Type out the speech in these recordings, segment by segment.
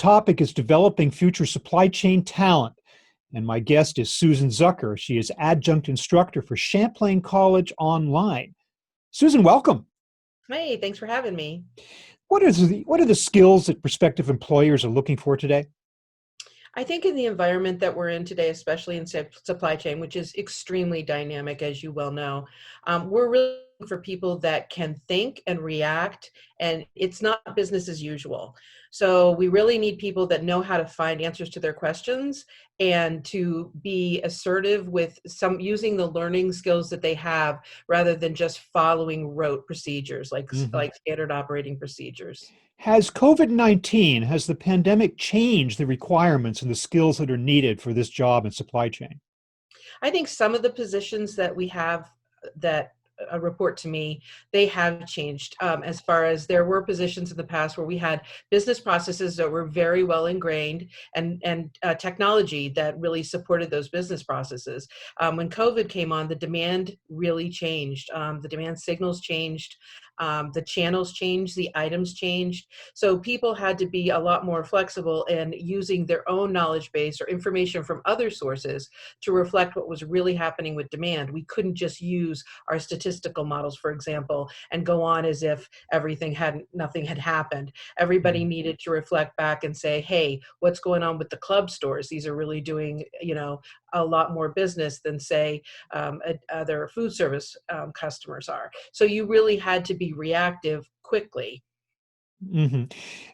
topic is developing future supply chain talent. And my guest is Susan Zucker. She is adjunct instructor for Champlain College Online. Susan, welcome. Hey, thanks for having me. What are the skills that prospective employers are looking for today? I think in the environment that we're in today, especially in supply chain, which is extremely dynamic, as you well know, we're really looking for people that can think and react, and it's not business as usual. So we really need people that know how to find answers to their questions and to be assertive with using the learning skills that they have rather than just following rote procedures like standard operating procedures. Has COVID-19, has the pandemic changed the requirements and the skills that are needed for this job in supply chain? I think some of the positions that we have that report to me, they have changed as far as there were positions in the past where we had business processes that were very well ingrained and technology that really supported those business processes. When COVID came on, the demand really changed. The demand signals changed. The channels changed, the items changed. So people had to be a lot more flexible in using their own knowledge base or information from other sources to reflect what was really happening with demand. We couldn't just use our statistical models, for example, and go on as if nothing had happened. Everybody needed to reflect back and say, hey, what's going on with the club stores? These are really doing, a lot more business than say other food service customers are. So you really had to be reactive quickly.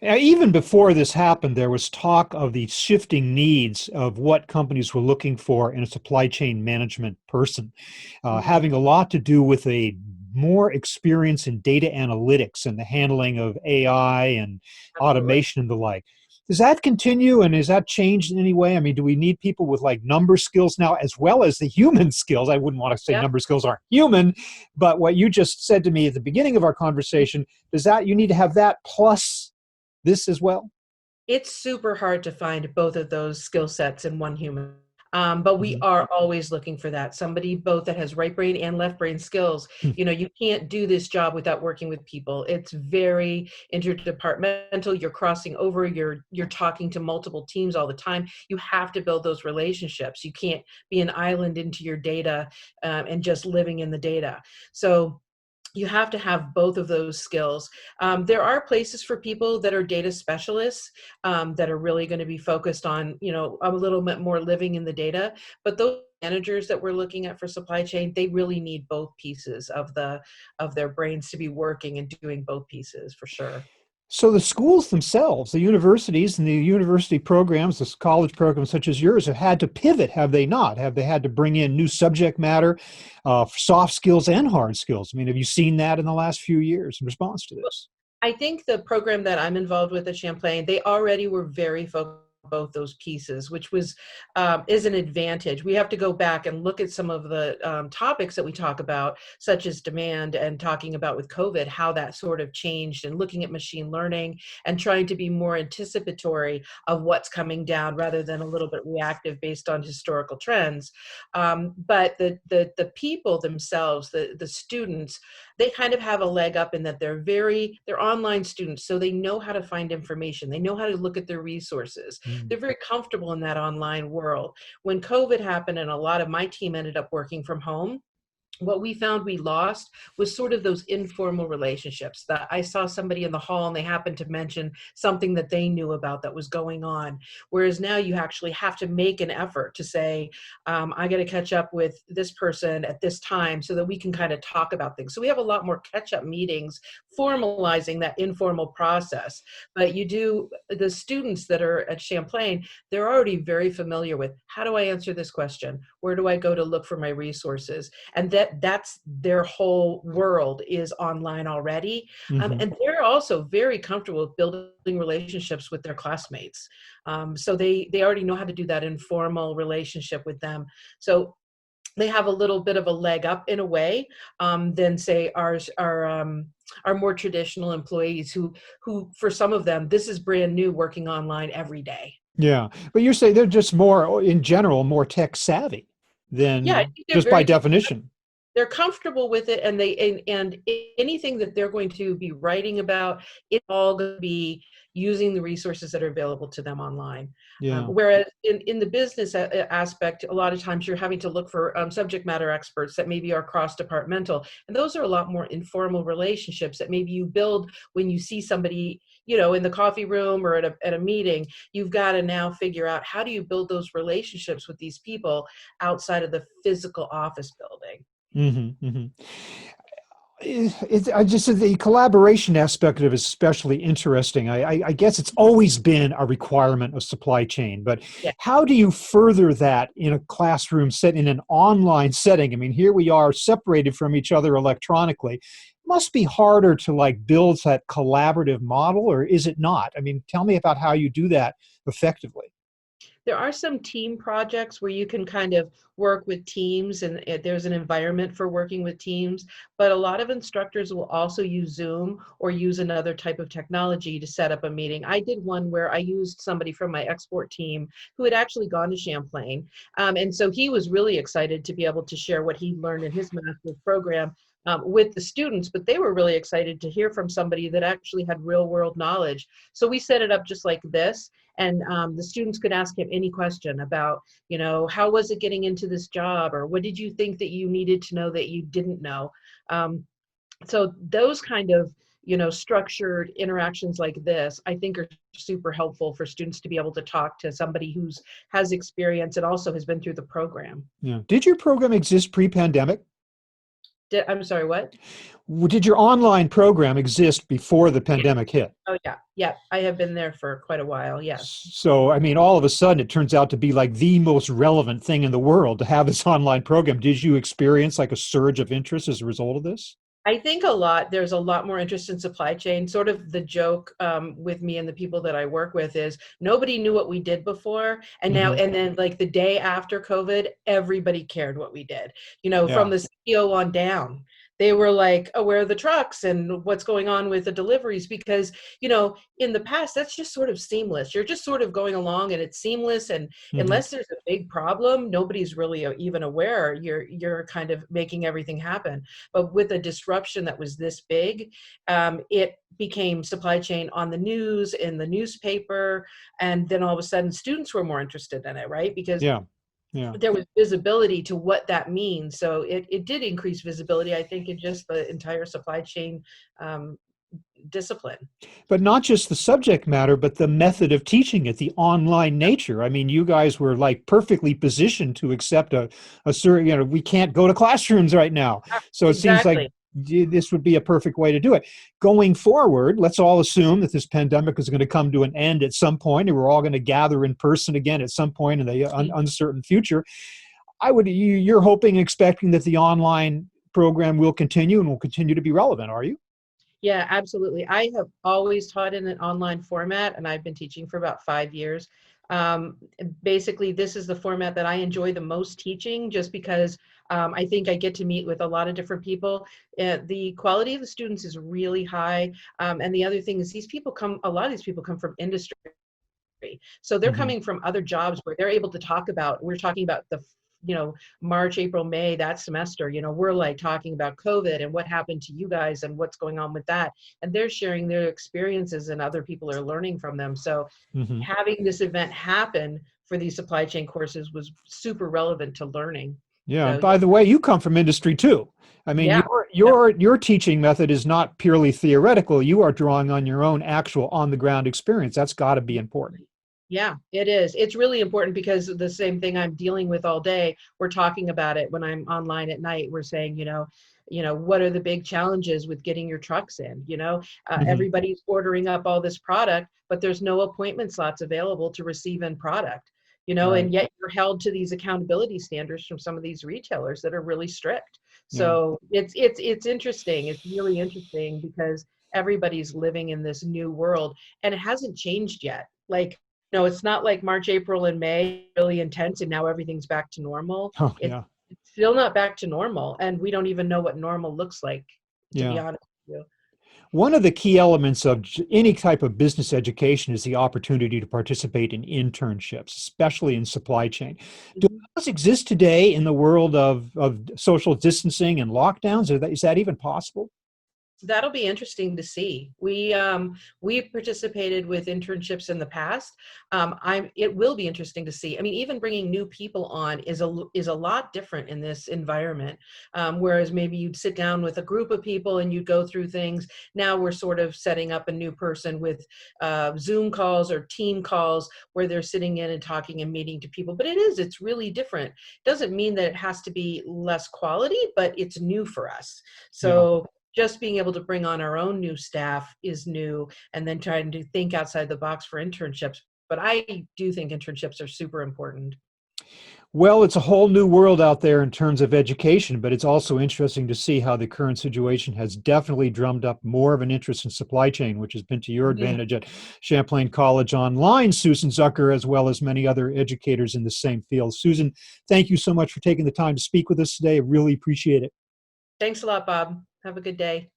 Even before this happened, there was talk of the shifting needs of what companies were looking for in a supply chain management person, having a lot to do with a more experience in data analytics and the handling of AI and Absolutely. automation and the like. Does that continue, and has that changed in any way? I mean, do we need people with like number skills now as well as the human skills? I wouldn't want to say Yeah. number skills aren't human, but what you just said to me at the beginning of our conversation, does that you need to have that plus this as well? It's super hard to find both of those skill sets in one human. But we are always looking for that. Somebody both that has right brain and left brain skills. You can't do this job without working with people. It's very interdepartmental. You're crossing over, you're talking to multiple teams all the time. You have to build those relationships. You can't be an island into your data and just living in the data. So you have to have both of those skills. There are places for people that are data specialists that are really going to be focused on, a little bit more living in the data. But those managers that we're looking at for supply chain, they really need both pieces of their brains to be working and doing both pieces for sure. So the schools themselves, the universities and the university programs, the college programs such as yours have had to pivot, have they not? Have they had to bring in new subject matter, soft skills and hard skills? I mean, have you seen that in the last few years in response to this? I think the program that I'm involved with at Champlain, they already were very focused on both those pieces, which is an advantage. We have to go back and look at some of the topics that we talk about, such as demand and talking about with COVID, how that sort of changed, and looking at machine learning and trying to be more anticipatory of what's coming down rather than a little bit reactive based on historical trends. But the people themselves, the students, they kind of have a leg up in that they're online students, so they know how to find information. They know how to look at their resources. They're very comfortable in that online world. When COVID happened and a lot of my team ended up working from home, what we found we lost was sort of those informal relationships that I saw somebody in the hall and they happened to mention something that they knew about that was going on. Whereas now you actually have to make an effort to say, I got to catch up with this person at this time so that we can kind of talk about things. So we have a lot more catch-up meetings, formalizing that informal process. But the students that are at Champlain, they're already very familiar with, how do I answer this question? Where do I go to look for my resources? And that's their whole world is online already. And they're also very comfortable with building relationships with their classmates. So they already know how to do that informal relationship with them. So they have a little bit of a leg up in a way than say our more traditional employees who for some of them, this is brand new, working online every day. Yeah, but you're saying they're just more, in general, more tech savvy Yeah, I than think they're just by very definition. they're comfortable with it, and and anything that they're going to be writing about, it's all going to be using the resources that are available to them online. Yeah. Whereas in the business aspect, a lot of times you're having to look for subject matter experts that maybe are cross-departmental, and those are a lot more informal relationships that maybe you build when you see somebody, in the coffee room or at a meeting. You've got to now figure out, how do you build those relationships with these people outside of the physical office building? I just said the collaboration aspect of it is especially interesting. I guess it's always been a requirement of supply chain, but Yeah. how do you further that in a classroom set, in an online setting? I mean, here we are separated from each other electronically. It must be harder to like build that collaborative model, or is it not? I mean, tell me about how you do that effectively. There are some team projects where you can kind of work with teams, and there's an environment for working with teams, but a lot of instructors will also use Zoom or use another type of technology to set up a meeting. I did one where I used somebody from my export team who had actually gone to Champlain. And so he was really excited to be able to share what he learned in his master's program with the students, but they were really excited to hear from somebody that actually had real world knowledge. So we set it up just like this, and the students could ask him any question about, how was it getting into this job, or what did you think that you needed to know that you didn't know? So those kind of, structured interactions like this, I think, are super helpful for students to be able to talk to somebody who's has experience and also has been through the program. Yeah. Did your program exist pre-pandemic? I'm sorry, what? Did your online program exist before the pandemic hit? Oh, yeah. Yeah. I have been there for quite a while. Yes. So, I mean, all of a sudden it turns out to be like the most relevant thing in the world to have this online program. Did you experience like a surge of interest as a result of this? I think there's a lot more interest in supply chain. Sort of the joke with me and the people that I work with is nobody knew what we did before. And now, Hmm. and then like the day after COVID, everybody cared what we did, from Yeah. the CEO on down. They were like, oh, where are the trucks and what's going on with the deliveries? Because, in the past, that's just sort of seamless. You're just sort of going along and it's seamless. And Hmm. unless there's a big problem, nobody's really even aware. You're kind of making everything happen. But with a disruption that was this big, it became supply chain on the news, in the newspaper, and then all of a sudden students were more interested in it, right? Because Yeah. Yeah. there was visibility to what that means. So it did increase visibility, I think, in just the entire supply chain um, discipline. But not just the subject matter, but the method of teaching it, the online nature. I mean, you guys were like perfectly positioned to accept a certain, we can't go to classrooms right now. So it seems like Exactly. this would be a perfect way to do it. Going forward, let's all assume that this pandemic is going to come to an end at some point, and we're all going to gather in person again at some point in the uncertain future. You're hoping and expecting that the online program will continue and will continue to be relevant, are you? Yeah, absolutely. I have always taught in an online format, and I've been teaching for about 5 years. Basically, this is the format that I enjoy the most teaching, just because I think I get to meet with a lot of different people. The quality of the students is really high. And the other thing is a lot of these people come from industry. So they're Hmm. coming from other jobs where they're able to talk about, we're talking about March, April, May, that semester, we're like talking about COVID and what happened to you guys and what's going on with that. And they're sharing their experiences and other people are learning from them. So Hmm. having this event happen for these supply chain courses was super relevant to learning. Yeah, and So by the way, you come from industry too. I mean, yeah, your teaching method is not purely theoretical. You are drawing on your own actual on the ground experience. That's got to be important. yeah, it is. It's really important because the same thing I'm dealing with all day, we're talking about it when I'm online at night. We're saying, what are the big challenges with getting your trucks in? Hmm. Everybody's ordering up all this product, but there's no appointment slots available to receive in product, Right. and yet you're held to these accountability standards from some of these retailers that are really strict. Yeah. So it's interesting. It's really interesting because everybody's living in this new world and it hasn't changed yet. Like, no, it's not like March, April, and May really intense, and now everything's back to normal. Oh, It's, yeah. it's still not back to normal, and we don't even know what normal looks like, to be Yeah. honest with you. One of the key elements of any type of business education is the opportunity to participate in internships, especially in supply chain. Do Mhm. those exist today in the world of social distancing and lockdowns? Is that even possible? That'll be interesting to see. We participated with internships in the past. It will be interesting to see. I mean, even bringing new people on is a lot different in this environment. Whereas maybe you'd sit down with a group of people and you'd go through things. Now we're sort of setting up a new person with Zoom calls or team calls where they're sitting in and talking and meeting to people. But it's really different. Doesn't mean that it has to be less quality, but it's new for us. Yeah. So just being able to bring on our own new staff is new, and then trying to think outside the box for internships. But I do think internships are super important. Well, it's a whole new world out there in terms of education, but it's also interesting to see how the current situation has definitely drummed up more of an interest in supply chain, which has been to your Mhm. advantage at Champlain College Online, Susan Zucker, as well as many other educators in the same field. Susan, thank you so much for taking the time to speak with us today. I really appreciate it. Thanks a lot, Bob. Have a good day.